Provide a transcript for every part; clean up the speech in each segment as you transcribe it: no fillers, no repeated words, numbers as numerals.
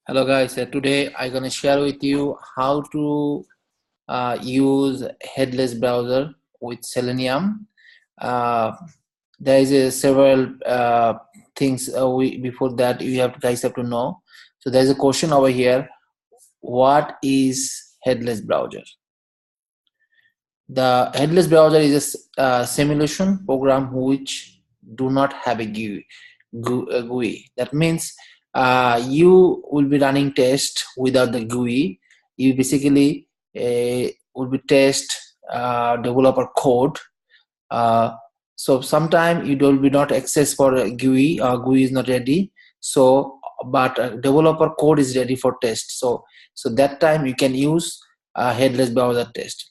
Hello guys, today I'm gonna share with you how to use headless browser with Selenium. Uh, there is several things before that you guys have to know. So there's a question over here: what is headless browser? The headless browser is a simulation program which do not have a GUI. That means you will be running test without the GUI. You basically will be test developer code. So sometime you will be not access for a GUI or GUI is not ready. So but developer code is ready for test. So that time you can use headless browser test.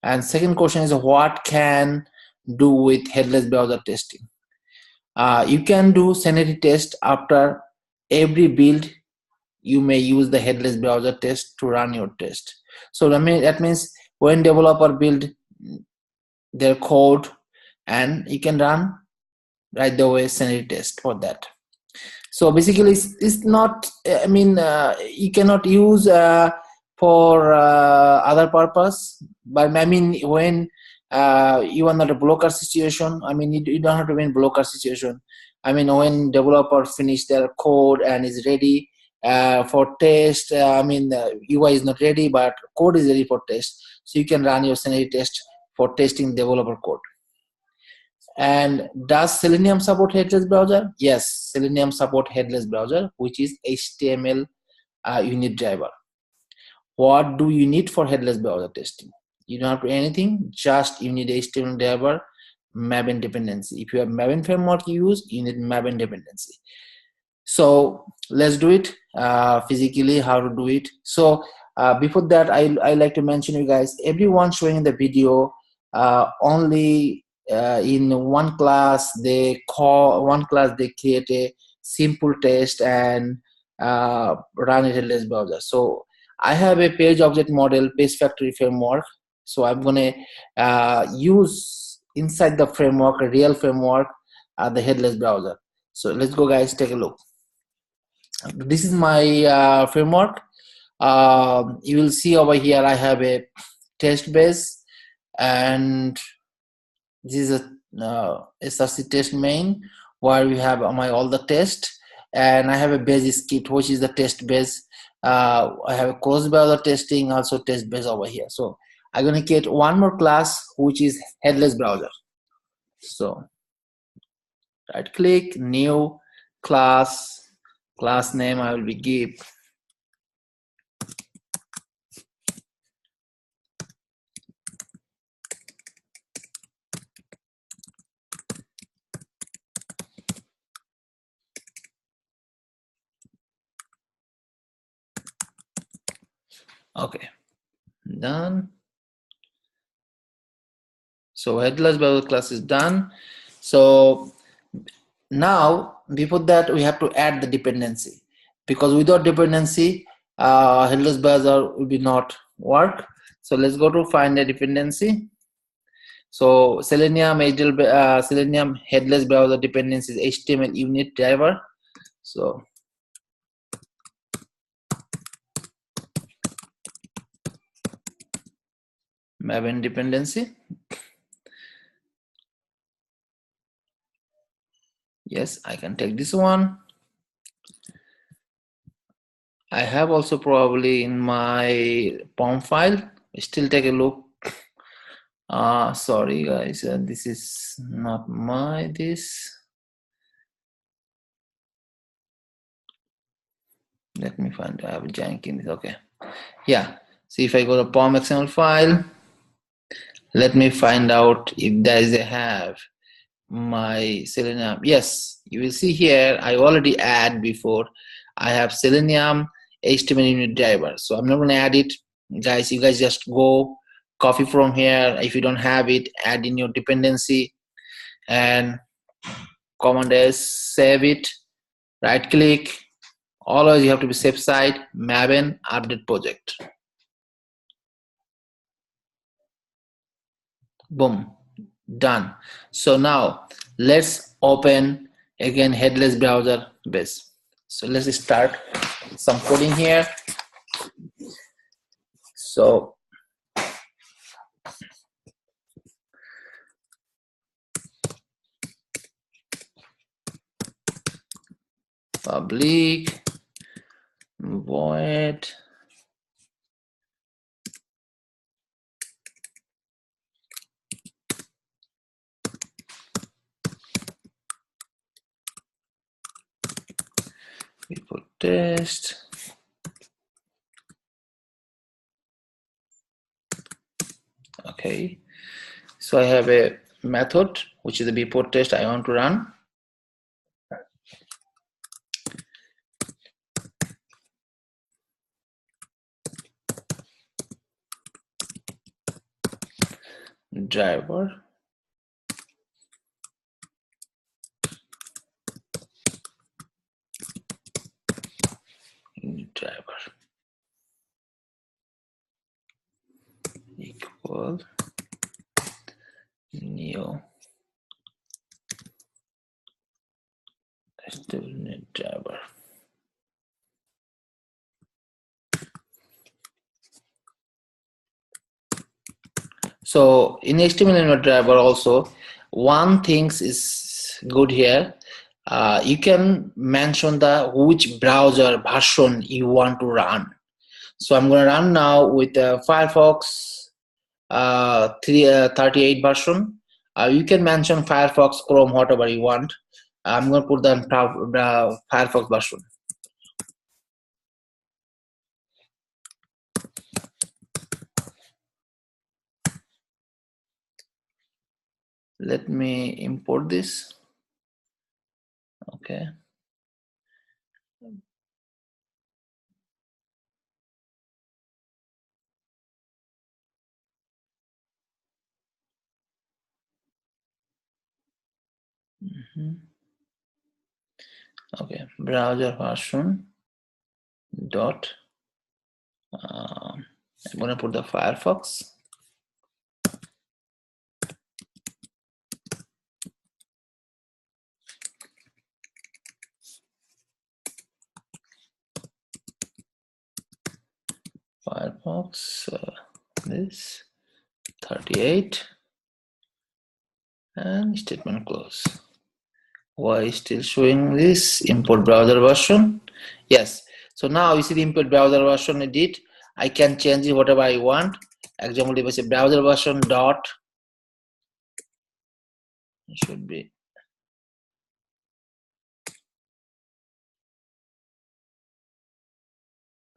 And second question is what can do with headless browser testing? You can do sanity test after every build. You may use the headless browser test to run your test. So that means when developer build their code, and you can run right away sanity test for that. So basically it's not, you cannot use for other purpose, but I mean when you are not a blocker situation, I mean you don't have to be in blocker situation. I mean when developer finish their code and is ready for test, I mean the UI is not ready but code is ready for test, so you can run your sanity test for testing developer code. And does Selenium support headless browser? Yes, Selenium support headless browser, which is HTML unit driver. What do you need for headless browser testing? You don't have to do anything, just you need HTML driver, Maven dependency. If you have Maven framework you use, you need Maven dependency. So let's do it physically, how to do it. So before that, I like to mention you guys, everyone showing in the video only in one class they create a simple test and run it in headless browser. So I have a page object model PageFactory framework, so I'm gonna use inside the framework, a real framework, the headless browser. So let's go guys, take a look. This is my framework. You will see over here I have a test base, and this is a SRC test main where we have all the test, and I have a base script which is the test base. I have a cross browser testing, also test base over here. So I'm going to create one more class which is headless browser. So right click, new class name I will be give okay, done. So headless browser class is done. So now before that we have to add the dependency, because without dependency headless browser will be not work. So let's go to find a dependency. So Selenium headless browser dependency is HTML unit driver. So Maven dependency. Yes, I can take this one. I have also probably in my POM file. Still take a look. Sorry guys, this is not this. Let me find, I have Jenkins. Okay, yeah. See if I go to POM XML file, let me find out if there is a have my Selenium. Yes, you will see here I already add before. I have Selenium HTML unit driver, so I'm not going to add it, guys. You guys just go copy from here. If you don't have it, add in your dependency and command S, save it, right click. Always you have to be safe side, Maven update project. Boom, done. So now let's open again headless browser base. So let's start some coding here. So public void input test. Okay, so I have a method which is the before test I want to run. Driver equal new driver. So in HTML driver also, one thing is good here. You can mention the which browser version you want to run. So I'm going to run now with Firefox 38 version. You can mention Firefox, Chrome, whatever you want. I'm going to put the Firefox version. Let me import this. Okay. Okay, browser version dot. I'm gonna put the Firefox. Firefox this 38 and statement close. Why is still showing this import browser version? Yes. So now you see the import browser version I did. I can change it whatever I want. Example, if I say browser version dot, it should be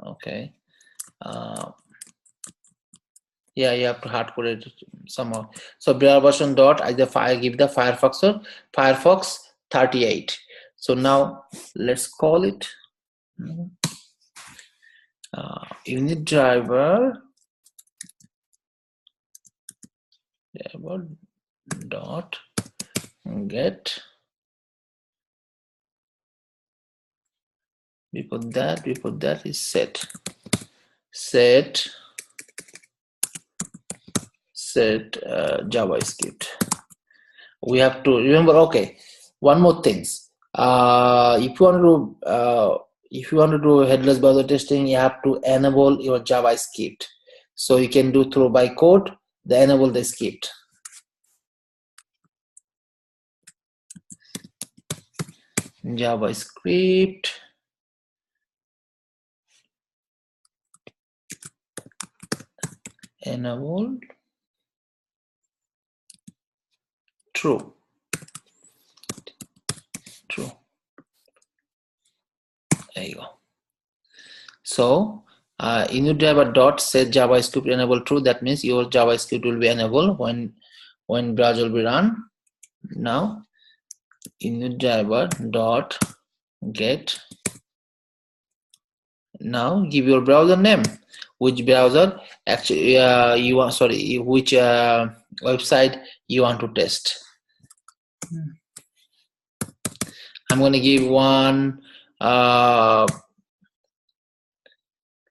okay. Yeah, you have to hard code it somehow. So browser version dot, I give the Firefox 38. So now let's call it unit driver dot get. Before that is set JavaScript. We have to remember. Okay, one more things. If you want to do headless browser testing, you have to enable your JavaScript. So you can do through by code, enable the script. JavaScript enabled true. There you go. So init driver dot set JavaScript enable true. That means your JavaScript will be enabled when browser will be run. Now init driver dot get. Now give your browser name. Which browser actually you want? Sorry, which website you want to test? I'm going to give one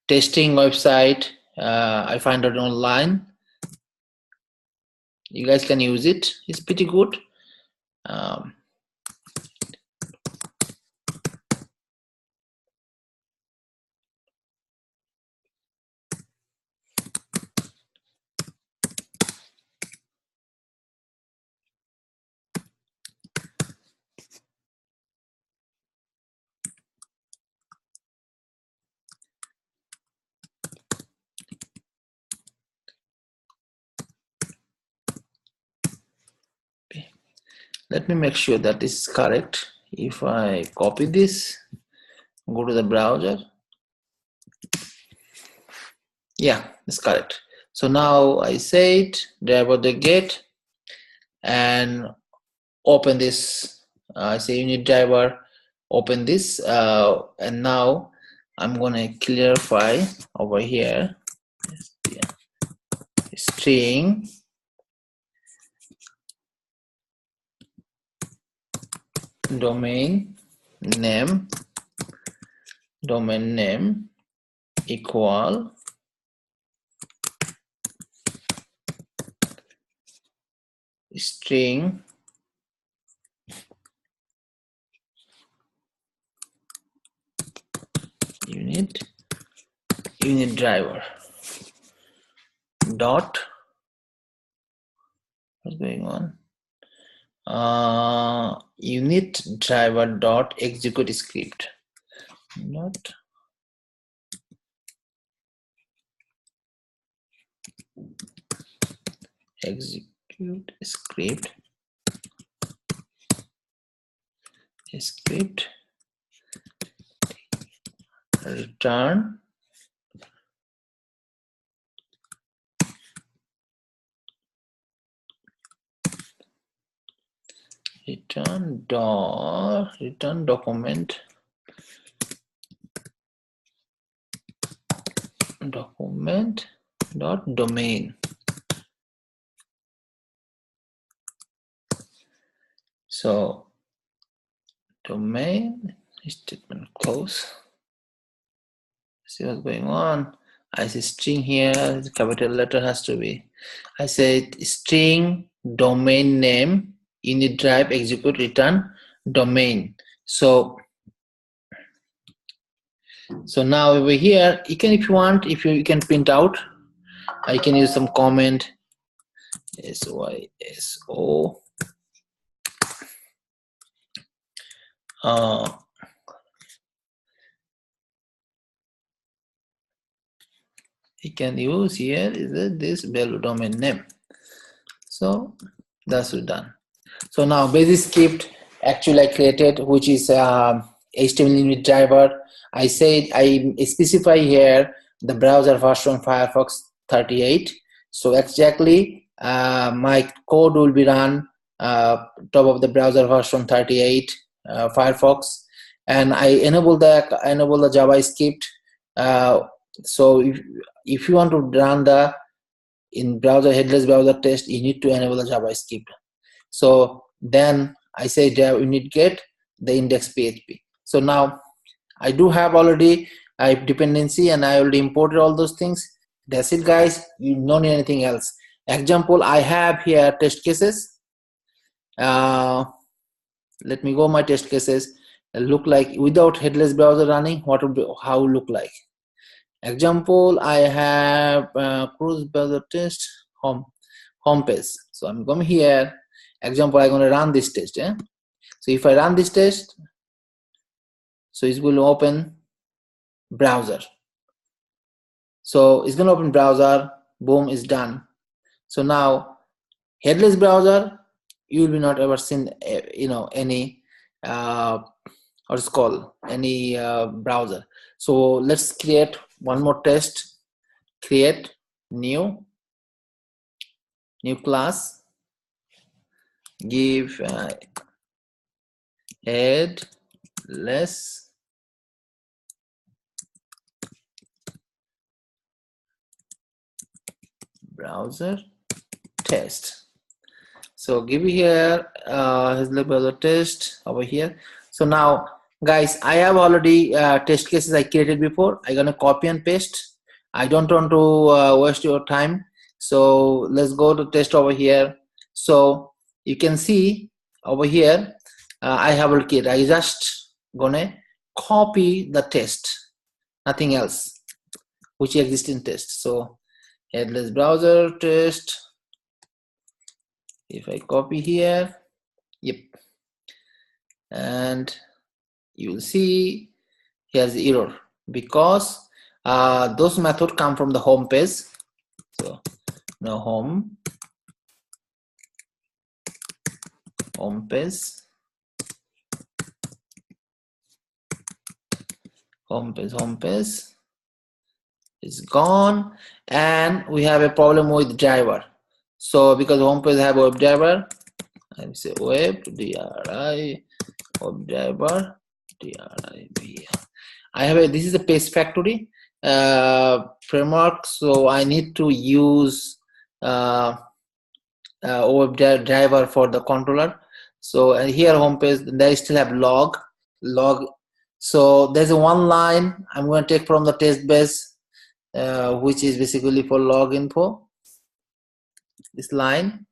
testing website I find it online. You guys can use it. It's pretty good. Let me make sure that this is correct. If I copy this, go to the browser. Yeah, it's correct. So now I said driver.get and open this. I say unit driver, open this, and now I'm gonna clarify over here. String domain name equal string unit driver dot, what's going on, unit driver dot execute script, not execute script return document dot domain. So domain statement close. See what's going on. I say string here, the capital letter has to be. I said string domain name unit drive execute return domain. So now over here, you can, if you want, if you can print out, I can use some comment SYSO. You can use here is this value domain name. So that's done. So now basic script actually I created, which is HTML unit driver. I said I specify here the browser version Firefox 38. So exactly my code will be run top of the browser version 38 Firefox, and I enable the JavaScript. So if you want to run the in browser headless browser test, you need to enable the JavaScript. So then I say unit get the index PHP. So now I do have already a dependency and I already imported all those things. That's it, guys. You don't need anything else. Example, I have here test cases. Let me go my test cases. Look like without headless browser running, what would be, how would look like. Example, I have cruise browser test home page. So I'm going here. Example, I'm going to run this test. So if I run this test, so it will open browser. So it's going to open browser. Boom, is done. So now headless browser, you will be not ever seen any what's called any browser. So let's create one more test. Create new class, give headless browser test. So give here headless browser test over here. So now guys, I have already test cases I created before. I'm gonna copy and paste. I don't want to waste your time. So let's go to test over here. So you can see over here I have a kit. I just gonna copy the test, nothing else, which exists in test. So headless browser test. If I copy here, yep, and you will see here's the error because those methods come from the home page. So no home home page, home page is gone, and we have a problem with driver. So because home page have web driver, I will say web dri web driver driv. I have this is a PageFactory framework, so I need to use web driver for the controller. So here home page, they still have log. So there's a one line I'm going to take from the test base, which is basically for log info. This line,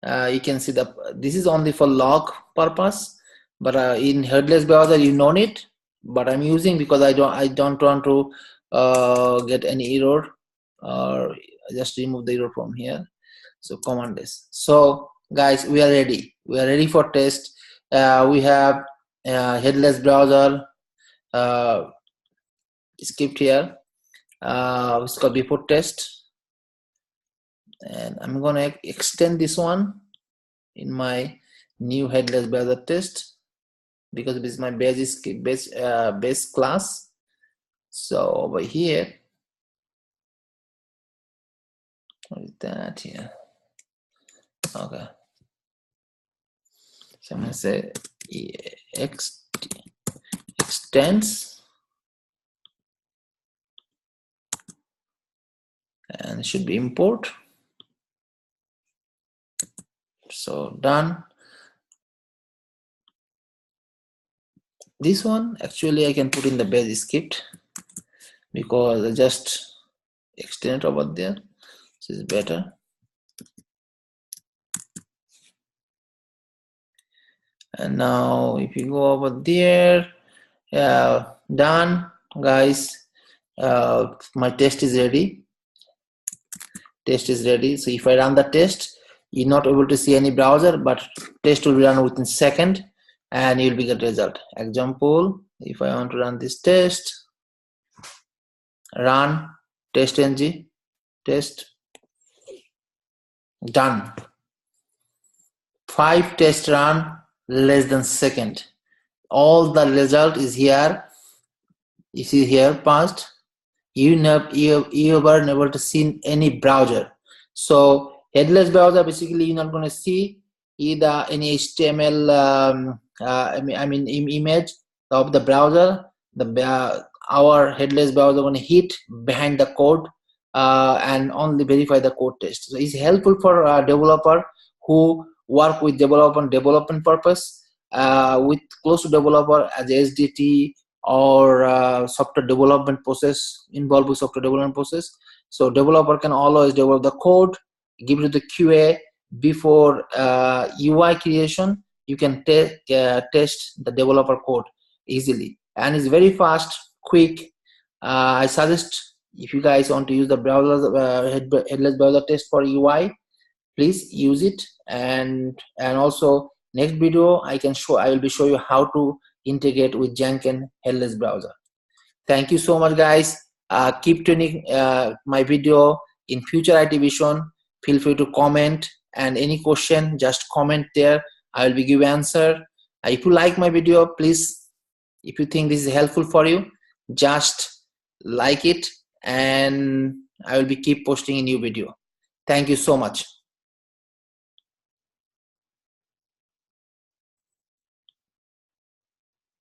you can see this is only for log purpose, but in headless browser you know it, but I'm using because I don't want to get any error, or just remove the error from here. So command this. So guys, we are ready for test. We have headless browser script here. It's called before test, and I'm gonna extend this one in my new headless browser test because this is my base class. So over here, what is that here? Okay, so I'm gonna say extends, and it should be import. So done. This one actually I can put in the base script because I just extend it over there. This is better. And now if you go over there, done guys. My test is ready. So if I run the test, you're not able to see any browser, but test will be run within second and you'll be get result. Example, if I want to run this test, run test ng, test, done. 5 test run, less than second. All the result is here. You see here passed. You were never to see any browser. So headless browser, basically you're not going to see either any HTML image of the browser. Our headless browser going to hit behind the code and only verify the code test. So it's helpful for a developer who work with development purpose, with close to developer as SDT or software development process, involved with software development process. So developer can always develop the code, give it to the QA before UI creation. You can test the developer code easily, and it's very fast, quick. I suggest if you guys want to use the browser headless browser test for UI, please use it. And also next video I will be show you how to integrate with Jenkins headless browser. Thank you so much guys. Keep tuning my video in future IT Vision. Feel free to comment, and any question just comment there. I will be give answer. If you like my video, please, if you think this is helpful for you, just like it, and I will be keep posting a new video. Thank you so much.